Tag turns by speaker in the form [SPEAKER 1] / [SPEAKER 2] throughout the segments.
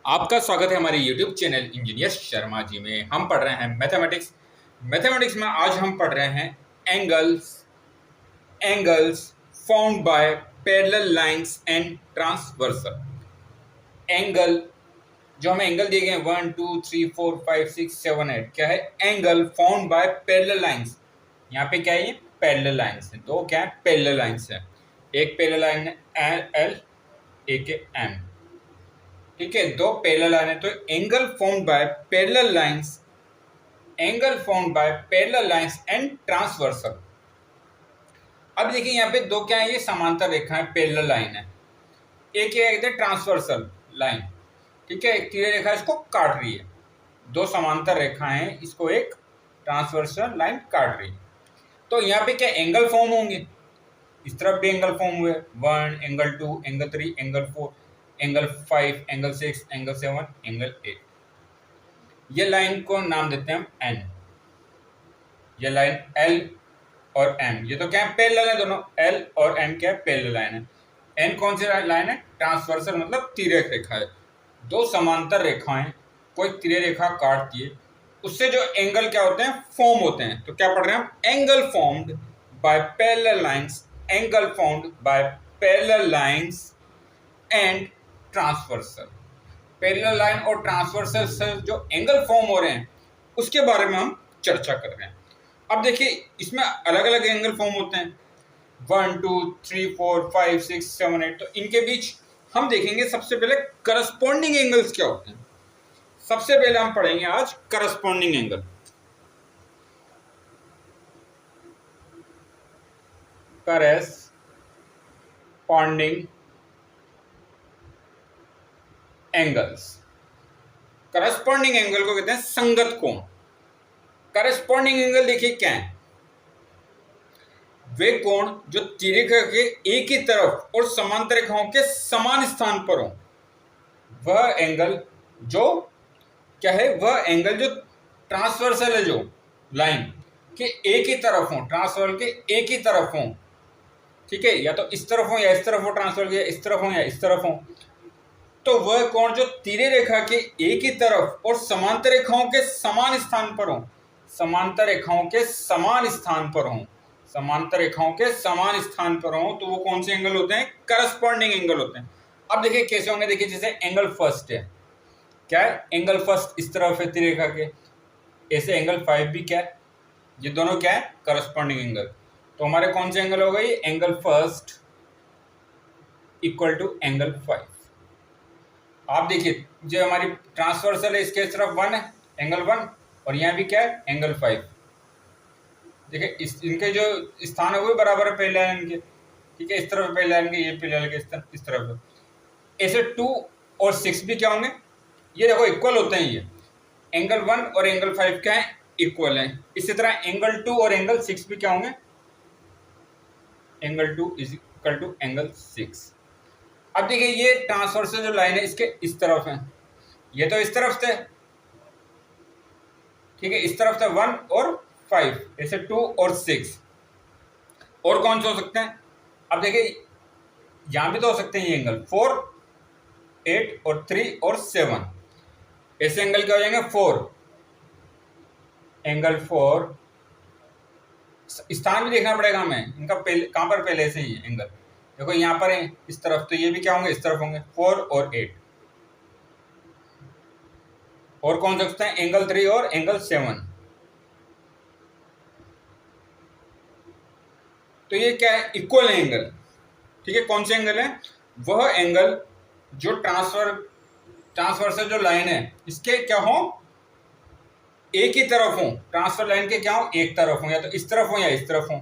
[SPEAKER 1] आपका स्वागत है हमारे YouTube channel engineer Sharma ji में। हम पढ़ रहे हैं मैथमेटिक्स। मैथमेटिक्स में आज हम पढ़ रहे हैं angles angles formed by parallel lines and transversal. Angle जो हमें एंगल दिए गए हैं 1 2 3 4 5 6 7 8 क्या है? Angle formed by parallel lines. यहाँ पे क्या है? ये पैरेलल लाइंस है। दो क्या है? पैरेलल लाइंस है। एक पैरेलल लाइन है एल, एक है एम। ठीक है, दो पैरेलल लाइन है तो angle formed by parallel lines, angle formed by parallel lines and transversal. अब देखिए यहाँ पे दो क्या है? ये समांतर रेखा है, पैरेलल लाइन है। एक ये कहते हैं ट्रांसवर्सल लाइन। ठीक है, एक तिरछी रेखा इसको काट रही है। दो समांतर रेखाएं हैं, इसको एक ट्रांसवर्सल लाइन काट रही है। तो यहाँ पे क्या एंगल फॉर्म होंगे? इस तरफ भी एंगल फॉर्म हुए, 1 angle 2 angle 3 angle 4 angle 5 angle 6 angle 7 angle 8। ये लाइन को नाम देते हैं हम एन। ये लाइन एल और एम, ये तो क्या है? पैरेलल है दोनों। एल और एम क्या है? पैरेलल लाइन है। एन कौन सी लाइन है? ट्रांसवर्सल, मतलब तिर्यक रेखा है। दो समांतर रेखाएं कोई तिर्यक रेखा काटती है, उससे जो एंगल क्या होते हैं? फॉर्म होते हैं। तो क्या पढ़ रहे हैं हम? Angle formed by parallel lines, angle formed by parallel lines and transversal. Parallel line और ट्रांसवर्सल से जो एंगल फॉर्म हो रहे हैं उसके बारे में हम चर्चा कर रहे हैं। अब देखिए इसमें अलग अलग एंगल फॉर्म होते हैं, 1 2 3 4 5 6 7 8। तो इनके बीच हम देखेंगे सबसे पहले करस्पॉन्डिंग एंगल्स क्या होते हैं। सबसे पहले हम पढ़ेंगे आज corresponding angle. Corresponding angles, corresponding angle को कहते हैं संगत कोण। करस्पॉन्डिंग एंगल देखिए क्या है? वे कोण जो तिर्यक रेखा के एक ही तरफ और समांतर रेखाओं के समान स्थान पर हो। वह एंगल जो क्या है? वह एंगल जो ट्रांसवर्सल है, जो लाइन के एक ही तरफ हो, ट्रांसवर्सल के एक ही तरफ हो। ठीक है, या तो इस तरफ हो या इस तरफ हो, ट्रांसवर्सल या इस तरफ हो या इस तरफ हो। तो वह कोण जो तिर्यक रेखा के एक ही तरफ और समांतर रेखाओं के समान स्थान पर हो, समांतर रेखाओं के समान स्थान पर हो, समांतर रेखाओं के समान स्थान पर हो, तो वो कौन से एंगल होते हैं? करस्पॉन्डिंग एंगल होते हैं। अब देखिए कैसे होंगे। देखिए जैसे एंगल फर्स्ट है, क्या है? एंगल फर्स्ट इस तरफ है तिर्यक रेखा के, ऐसे एंगल 5 भी क्या है? ये दोनों क्या है? Corresponding angle. तो हमारे कौन से एंगल हो गए? Angle first equal to angle 5। आप देखिए जो हमारी ट्रांसवर्सल है इसके तरफ 1 है, एंगल 1, और यहाँ भी क्या है? एंगल 5। देखिए इनके जो स्थान है वो बराबर है पैरेलल लाइन के। ठीक है, इस तरफ पैरेलल लाइन के, ये पैरेलल के इस तरफ है। ऐसे 2 और 6 भी क्या होंगे? ये देखो इक्वल होते हैं। ये एंगल 1 और एंगल 5 क्या है? इक्वल है। इसी तरह एंगल 2 और एंगल 6 भी क्या होंगे? Angle 2 is equal to angle 6। अब देखिए ये ट्रांसवर्सल जो लाइन है इसके इस तरफ है, ये तो इस तरफ थे। ठीक है, इस तरफ थे 1 और 5, ऐसे 2 और 6। और कौन से हो सकते हैं? अब देखिए यहां भी तो हो सकते हैं ये एंगल 4 8 और 3 और 7। ऐसे एंगल क्या हो जाएंगे? 4, एंगल 4। स्थान भी देखना पड़ेगा हमें इनका, पहले कहां पर पहले से ही एंगल देखो यहां पर है इस तरफ, तो ये भी क्या होंगे? इस तरफ होंगे, 4 और 8। और कौन से सकते हैं? एंगल 3 और एंगल 7। तो ये क्या है? Equal angle. ठीक है, कौन से एंगल है? वह एंगल जो ट्रांसवर्सल जो लाइन है इसके क्या हो? एक ही तरफ हो। ट्रांसफर लाइन के क्या हो? एक तरफ हो, या तो इस तरफ हो या इस तरफ हो।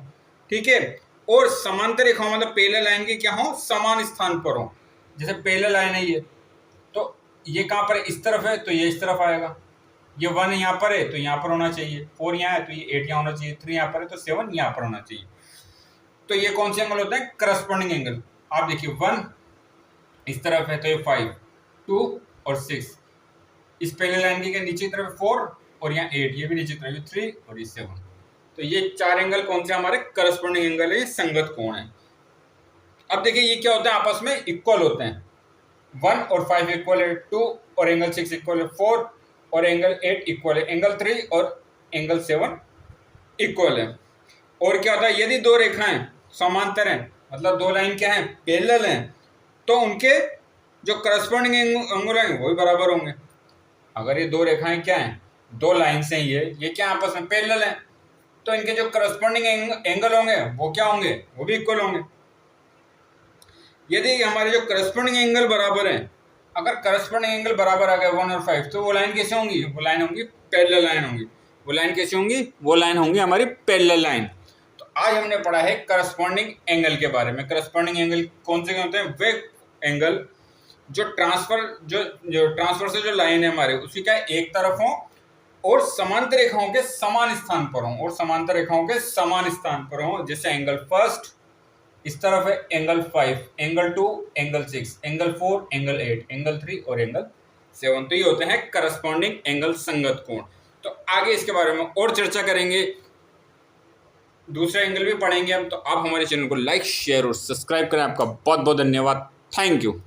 [SPEAKER 1] ठीक है, और समांतर रेखा मतलब पैरेलल लाइन के क्या हो? समान स्थान पर हो। जैसे पैरेलल लाइन है ये, तो ये कहां पर है? इस तरफ है तो ये इस तरफ आएगा। ये 1 यहाँ पर है तो यहाँ पर होना चाहिए, 4 यहाँ है तो ये 8 यहाँ होना चाहिए, 3 यहाँ पर है तो 7 यहाँ पर होना चाहिए। तो ये कौन से एंगल होते हैं? Corresponding angle. आप देखिए 1 इस तरफ है तो ये 5, 2 और 6। इस पैरेलल लाइन के नीचे की तरफ 4 और यहाँ 8, ये भी नीचे की तरफ 3 और ये 7। तो ये 4 एंगल कौन से? हमारे करस्पॉन्डिंग एंगल है, संगत कोण है। अब देखिए ये क्या होता है? आपस में इक्वल होते हैं। 1 और 5 इक्वल है 2 और एंगल 6 इक्वल है 4 और एंगल 8 इक्वल है एंगल 3 और एंगल 7 इक्वल है। और क्या होता है, यदि दो रेखाएं समांतर हैं, मतलब दो लाइन क्या है, पैरेलल हैं, तो उनके जो करस्पॉन्डिंग एंगल हैं वो भी बराबर होंगे। अगर ये दो रेखाएं क्या हैं, दो लाइन्स हैं, ये क्या आपस में पैरेलल हैं, तो इनके जो करस्पॉन्डिंग एंगल होंगे वो क्या होंगे, वो भी इक्वल होंगे। यदि हमारे जो करस्पॉन्डिंग एंगल बराबर हैं, अगर करस्पॉन्डिंग एंगल बराबर आ गया 1 और 5, तो वो लाइन कैसे होंगी, वो लाइन होंगी पैरेलल लाइन होंगी। वो लाइन कैसे होंगी, वो लाइन होंगी हमारी पैरेलल लाइन। तो आज हमने पढ़ा है करस्पॉन्डिंग एंगल के बारे में। करस्पॉन्डिंग एंगल कौन से होते हैं, वे एंगल जो ट्रांसफर से जो लाइन है हमारे उसकी क्या एक तरफ हो और समांतर रेखाओं के समान स्थान पर हो, और समांतर रेखाओं के समान स्थान पर हो। जैसे एंगल फर्स्ट इस तरफ है, angle 5, angle 2, angle 6, angle 4, angle 8, angle 3 और एंगल 7। तो ये होते हैं करस्पॉन्डिंग एंगल, संगत कोण। तो आगे इसके बारे में और चर्चा करेंगे, दूसरे एंगल भी पढ़ेंगे हम। तो आप हमारे चैनल को लाइक, शेयर और सब्सक्राइब करें। आपका बहुत बहुत धन्यवाद। Thank you.